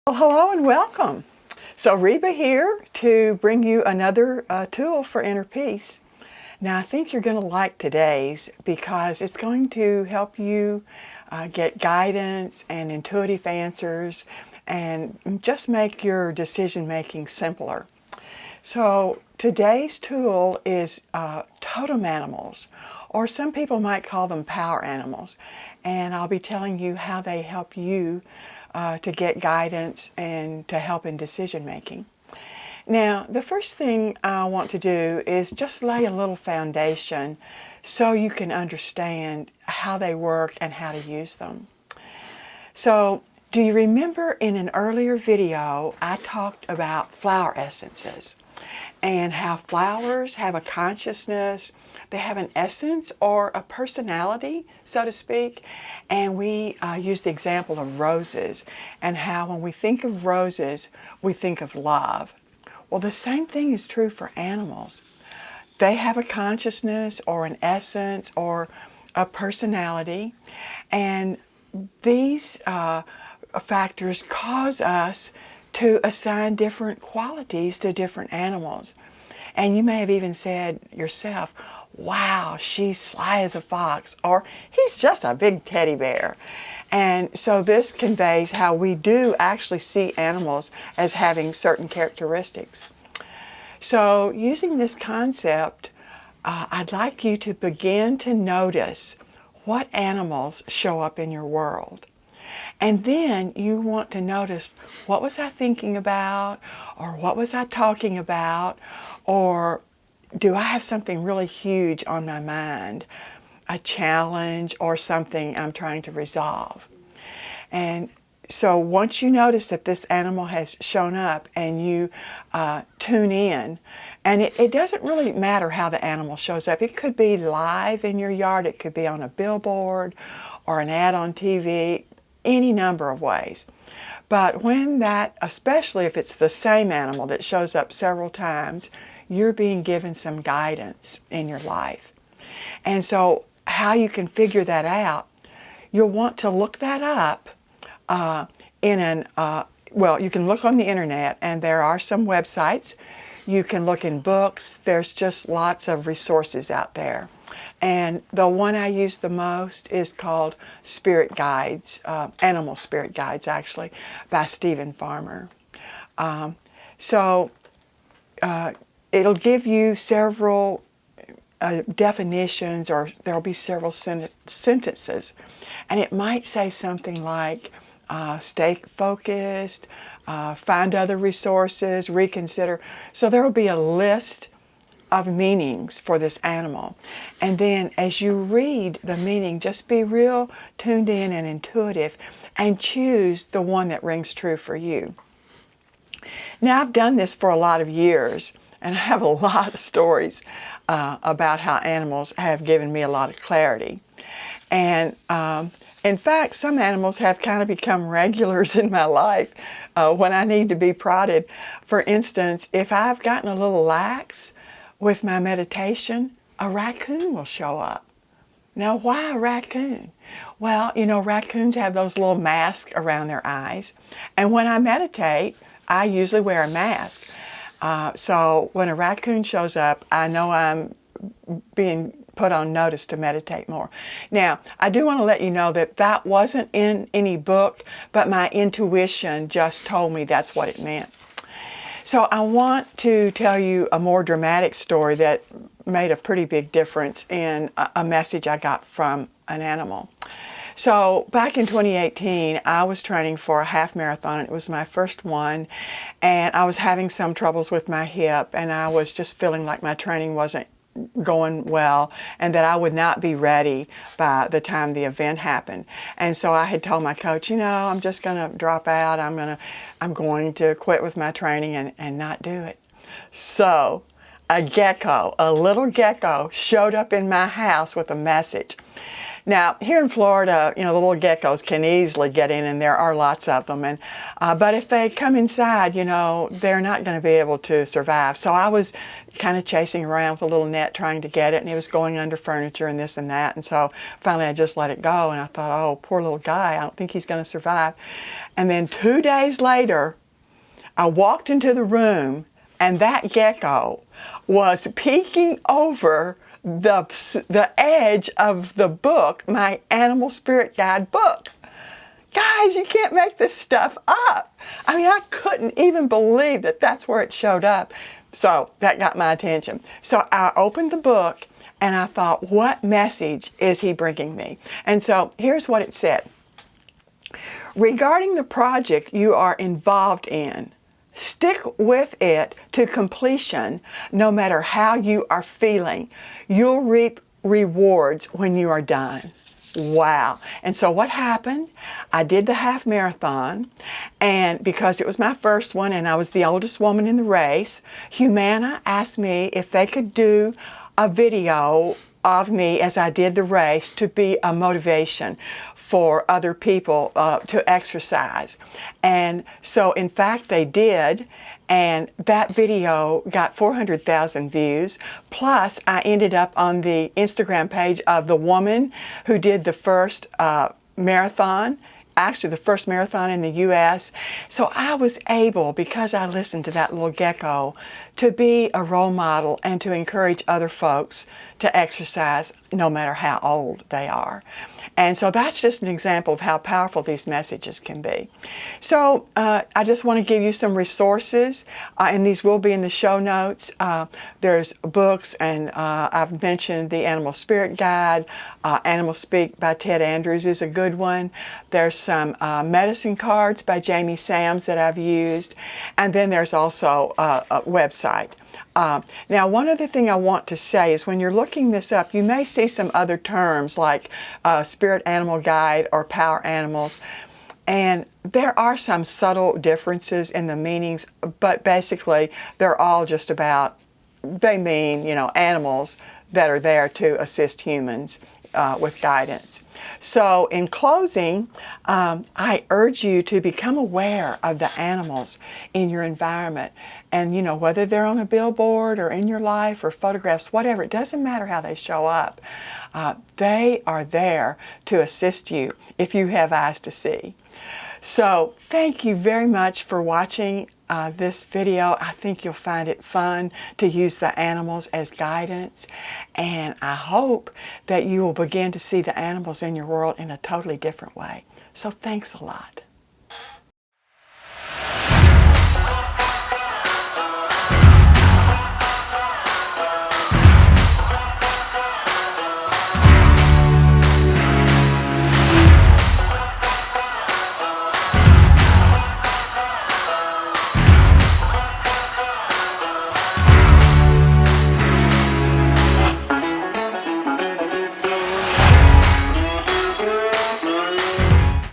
Well, hello and welcome. So Reba here to bring you another tool for inner peace. Now I think you're going to like today's because it's going to help you get guidance and intuitive answers and just make your decision making simpler. So today's tool is totem animals, or some people might call them power animals, and I'll be telling you how they help you to get guidance and to help in decision making. Now, the first thing I want to do is just lay a little foundation so you can understand how they work and how to use them. So, do you remember in an earlier video I talked about flower essences and how flowers have a consciousness, they have an essence or a personality, so to speak, and we use the example of roses and how when we think of roses, we think of love. Well, the same thing is true for animals. They have a consciousness or an essence or a personality, and these factors cause us to assign different qualities to different animals. And you may have even said yourself, wow, she's sly as a fox, or he's just a big teddy bear. And so this conveys how we do actually see animals as having certain characteristics. So using this concept, I'd like you to begin to notice what animals show up in your world. And then you want to notice, what was I thinking about, or what was I talking about, or do I have something really huge on my mind, a challenge or something I'm trying to resolve. And so once you notice that this animal has shown up and you tune in, and it doesn't really matter how the animal shows up. It could be live in your yard, it could be on a billboard or an ad on TV, any number of ways. But when that, especially if it's the same animal that shows up several times, you're being given some guidance in your life. And so how you can figure that out, you'll want to look that up well, you can look on the internet, and there are some websites. You can look in books. There's just lots of resources out there. And the one I use the most is called Spirit Guides, Animal Spirit Guides actually, by Stephen Farmer. It'll give you several definitions, or there'll be several sentences. And it might say something like, stay focused, find other resources, reconsider. So there will be a list of meanings for this animal. And then as you read the meaning, just be real tuned in and intuitive and choose the one that rings true for you. Now, I've done this for a lot of years, and I have a lot of stories about how animals have given me a lot of clarity. And in fact, some animals have kind of become regulars in my life when I need to be prodded. For instance, if I've gotten a little lax with my meditation, a raccoon will show up. Now, why a raccoon? Well, you know, raccoons have those little masks around their eyes. And when I meditate, I usually wear a mask. So when a raccoon shows up, I know I'm being put on notice to meditate more. Now, I do want to let you know that that wasn't in any book, but my intuition just told me that's what it meant. So I want to tell you a more dramatic story that made a pretty big difference in a message I got from an animal. So back in 2018, I was training for a half marathon. It was my first one, and I was having some troubles with my hip, and I was just feeling like my training wasn't going well and that I would not be ready by the time the event happened. And so I had told my coach, you know, I'm just going to drop out. I'm going to quit with my training and not do it. So a little gecko showed up in my house with a message. Now, here in Florida, the little geckos can easily get in, and there are lots of them. And but if they come inside, they're not going to be able to survive. So I was kind of chasing around with a little net trying to get it, and it was going under furniture and this and that. And so finally I just let it go, and I thought, oh, poor little guy, I don't think he's going to survive. And then 2 days later, I walked into the room, and that gecko was peeking over the edge of the book, my Animal Spirit Guide book. Guys, you can't make this stuff up. I mean, I couldn't even believe that that's where it showed up. So that got my attention. So I opened the book and I thought, what message is he bringing me? And so here's what it said. Regarding the project you are involved in, stick with it to completion no matter how you are feeling. You'll reap rewards when you are done. Wow. And so what happened? I did the half marathon, and because it was my first one and I was the oldest woman in the race, Humana asked me if they could do a video of me as I did the race to be a motivation for other people to exercise. And so in fact they did, and that video got 400,000 views. Plus I ended up on the Instagram page of the woman who did the first marathon, actually the first marathon in the U.S. So I was able, because I listened to that little gecko, to be a role model and to encourage other folks to exercise no matter how old they are. And so that's just an example of how powerful these messages can be. So I just want to give you some resources, and these will be in the show notes. There's books, and I've mentioned the Animal Spirit Guide. Animal Speak by Ted Andrews is a good one. There's some medicine cards by Jamie Sams that I've used. And then there's also a website. Now, one other thing I want to say is when you're looking this up, you may see some other terms like Spirit Animal Guide or Power Animals. And there are some subtle differences in the meanings, but basically they're all just about, they mean, animals that are there to assist humans with guidance. So in closing, I urge you to become aware of the animals in your environment. And whether they're on a billboard or in your life or photographs, whatever, it doesn't matter how they show up. They are there to assist you if you have eyes to see. So thank you very much for watching this video. I think you'll find it fun to use the animals as guidance, and I hope that you will begin to see the animals in your world in a totally different way. So thanks a lot.